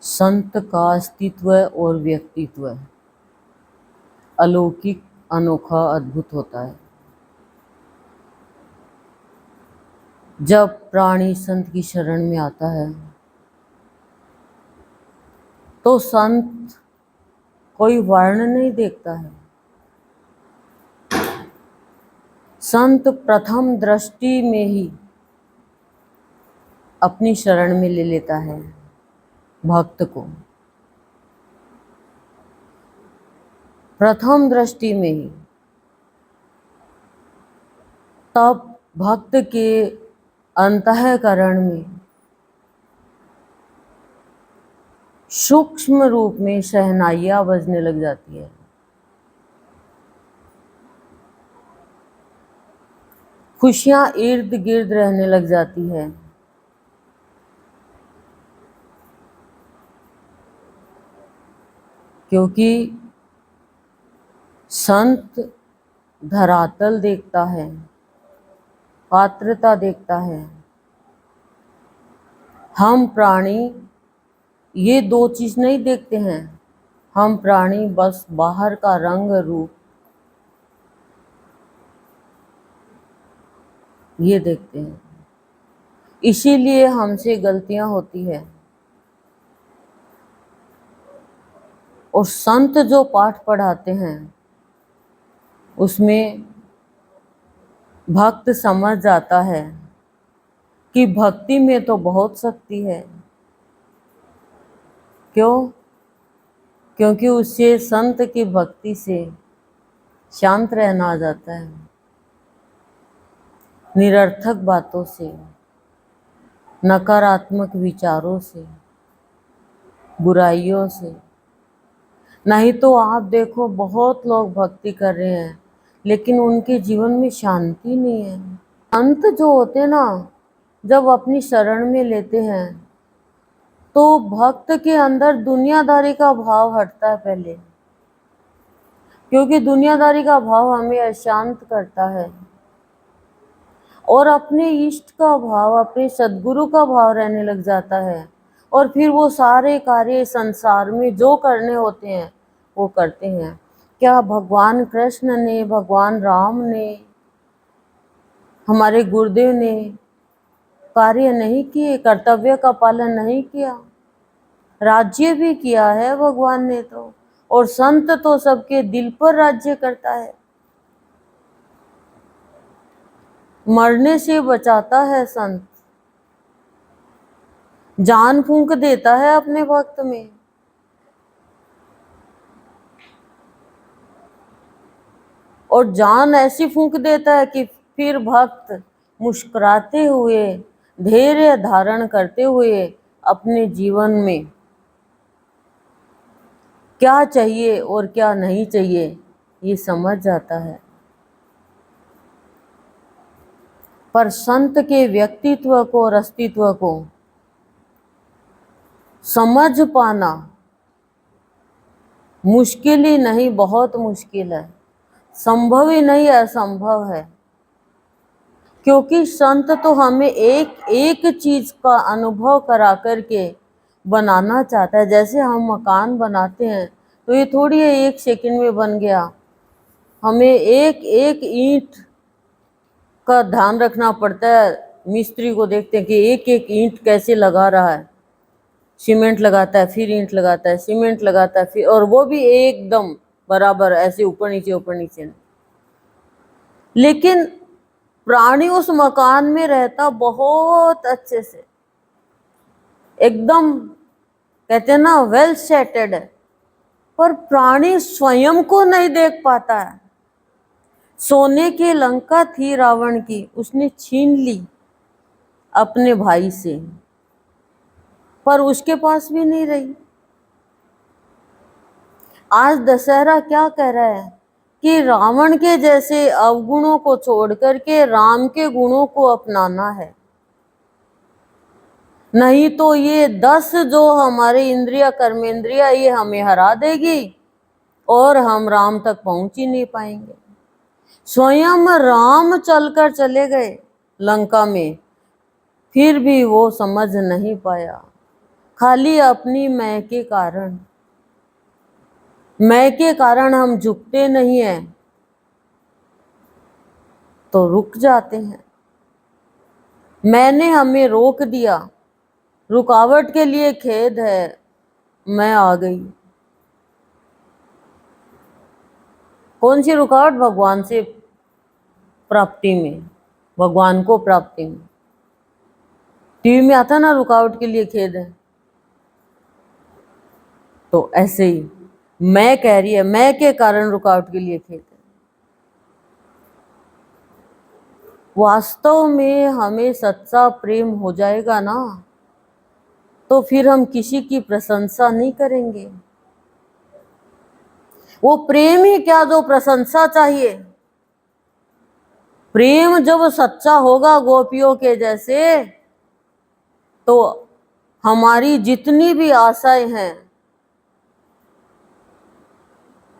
संत का अस्तित्व और व्यक्तित्व अलौकिक, अनोखा, अद्भुत होता है। जब प्राणी संत की शरण में आता है तो संत कोई वर्ण नहीं देखता है। संत प्रथम दृष्टि में ही अपनी शरण में ले लेता है भक्त को। प्रथम दृष्टि में ही तब भक्त के अंतःकरण में सूक्ष्म रूप में शहनाइयाँ बजने लग जाती है। खुशियाँ इर्द गिर्द रहने लग जाती है। क्योंकि संत धरातल देखता है, पात्रता देखता है। हम प्राणी ये दो चीज नहीं देखते हैं। हम प्राणी बस बाहर का रंग रूप ये देखते हैं। इसीलिए हमसे गलतियां होती है। और संत जो पाठ पढ़ाते हैं उसमें भक्त समझ जाता है कि भक्ति में तो बहुत शक्ति है। क्यों? क्योंकि उससे संत की भक्ति से शांत रहना आ जाता है। निरर्थक बातों से, नकारात्मक विचारों से, बुराइयों से। नहीं तो आप देखो बहुत लोग भक्ति कर रहे हैं लेकिन उनके जीवन में शांति नहीं है। संत जो होते ना, जब अपनी शरण में लेते हैं तो भक्त के अंदर दुनियादारी का भाव हटता है पहले। क्योंकि दुनियादारी का भाव हमें अशांत करता है और अपने इष्ट का भाव, अपने सद्गुरु का भाव रहने लग जाता है। और फिर वो सारे कार्य संसार में जो करने होते हैं वो करते हैं। क्या भगवान कृष्ण ने, भगवान राम ने, हमारे गुरुदेव ने कार्य नहीं किए, कर्तव्य का पालन नहीं किया? राज्य भी किया है भगवान ने तो। और संत तो सबके दिल पर राज्य करता है, मरने से बचाता है संत, जान फूंक देता है अपने भक्त में। और जान ऐसी फूंक देता है कि फिर भक्त मुस्कुराते हुए, धैर्य धारण करते हुए अपने जीवन में क्या चाहिए और क्या नहीं चाहिए ये समझ जाता है। पर संत के व्यक्तित्व को और अस्तित्व को समझ पाना मुश्किल ही नहीं, बहुत मुश्किल है। संभव ही नहीं, असंभव है। क्योंकि संत तो हमें एक एक चीज का अनुभव करा करके बनाना चाहता है। जैसे हम मकान बनाते हैं तो ये थोड़ी है एक सेकंड में बन गया। हमें एक एक ईंट का ध्यान रखना पड़ता है। मिस्त्री को देखते हैं कि एक एक ईंट कैसे लगा रहा है। सीमेंट लगाता है, फिर ईंट लगाता है, सीमेंट लगाता है, फिर, और वो भी एकदम बराबर, ऐसे ऊपर नीचे ऊपर नीचे। लेकिन प्राणी उस मकान में रहता बहुत अच्छे से, एकदम कहते हैं ना वेल सेटेड है। पर प्राणी स्वयं को नहीं देख पाता है। सोने की लंका थी रावण की, उसने छीन ली अपने भाई से, पर उसके पास भी नहीं रही। आज दशहरा क्या कह रहा है कि रावण के जैसे अवगुणों को छोड़ करके राम के गुणों को अपनाना है। नहीं तो ये 10 जो हमारे इंद्रिया कर्मेंद्रिया ये हमें हरा देगी और हम राम तक पहुंच ही नहीं पाएंगे। स्वयं राम चलकर चले गए लंका में, फिर भी वो समझ नहीं पाया। खाली अपनी मैं के कारण। मैं के कारण हम झुकते नहीं हैं तो रुक जाते हैं। मैंने हमें रोक दिया, रुकावट के लिए खेद है, मैं आ गई। कौन सी रुकावट? भगवान से प्राप्ति में, भगवान को प्राप्ति में। टीवी में आता ना, रुकावट के लिए खेद है। तो ऐसे ही मैं कह रही है, मैं के कारण रुकावट के लिए खेद है। वास्तव में हमें सच्चा प्रेम हो जाएगा ना, तो फिर हम किसी की प्रशंसा नहीं करेंगे। वो प्रेम ही क्या जो प्रशंसा चाहिए। प्रेम जब सच्चा होगा गोपियों के जैसे, तो हमारी जितनी भी आशाएं हैं,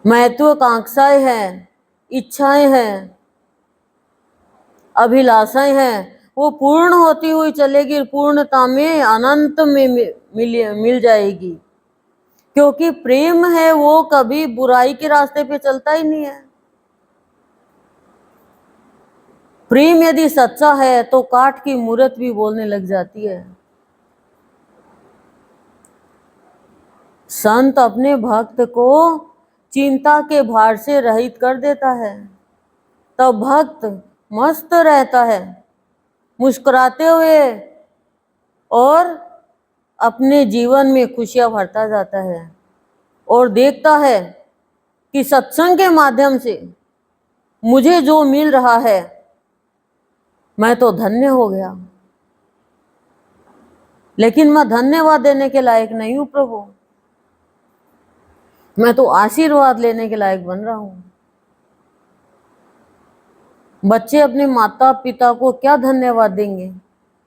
महत्वाकांक्षाएं हैं, इच्छाएं हैं, अभिलाषाएं हैं, वो पूर्ण होती हुई चलेगी, पूर्णता में, अनंत में मिल जाएगी। क्योंकि प्रेम है वो कभी बुराई के रास्ते पे चलता ही नहीं है। प्रेम यदि सच्चा है तो काठ की मूरत भी बोलने लग जाती है। संत अपने भक्त को चिंता के भार से रहित कर देता है, तब भक्त मस्त रहता है, मुस्कुराते हुए, और अपने जीवन में खुशियां भरता जाता है और देखता है कि सत्संग के माध्यम से मुझे जो मिल रहा है मैं तो धन्य हो गया। लेकिन मैं धन्यवाद देने के लायक नहीं हूं प्रभु, मैं तो आशीर्वाद लेने के लायक बन रहा हूं। बच्चे अपने माता पिता को क्या धन्यवाद देंगे?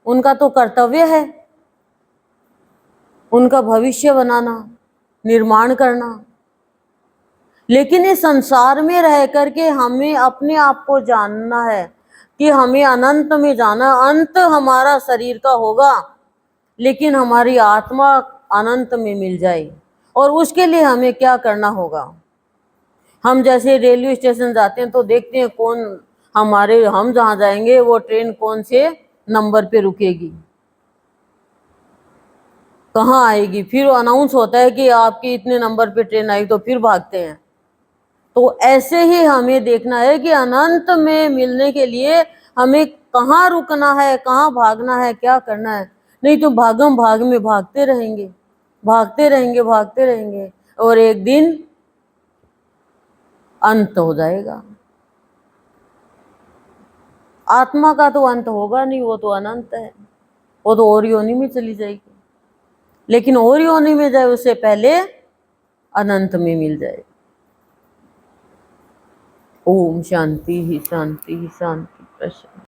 उनका तो कर्तव्य है उनका भविष्य बनाना, निर्माण करना। लेकिन इस संसार में रह करके हमें अपने आप को जानना है कि हमें अनंत में जाना। अंत हमारा शरीर का होगा, लेकिन हमारी आत्मा अनंत में मिल जाए। और उसके लिए हमें क्या करना होगा? हम जैसे रेलवे स्टेशन जाते हैं तो देखते हैं कौन हम जहाँ जाएंगे वो ट्रेन कौन से नंबर पे रुकेगी, कहाँ आएगी, फिर अनाउंस होता है कि आपकी इतने नंबर पे ट्रेन आई, तो फिर भागते हैं। तो ऐसे ही हमें देखना है कि अनंत में मिलने के लिए हमें कहाँ रुकना है, कहाँ भागना है, क्या करना है। नहीं तो भागम भाग में भागते रहेंगे, भागते रहेंगे, भागते रहेंगे, और एक दिन अंत हो जाएगा। आत्मा का तो अंत होगा नहीं, वो तो अनंत है, वो तो और योनि में चली जाएगी। लेकिन और योनि में जाए उससे पहले अनंत में मिल जाए। ओम शांति ही शांति ही शांति। प्रशांति।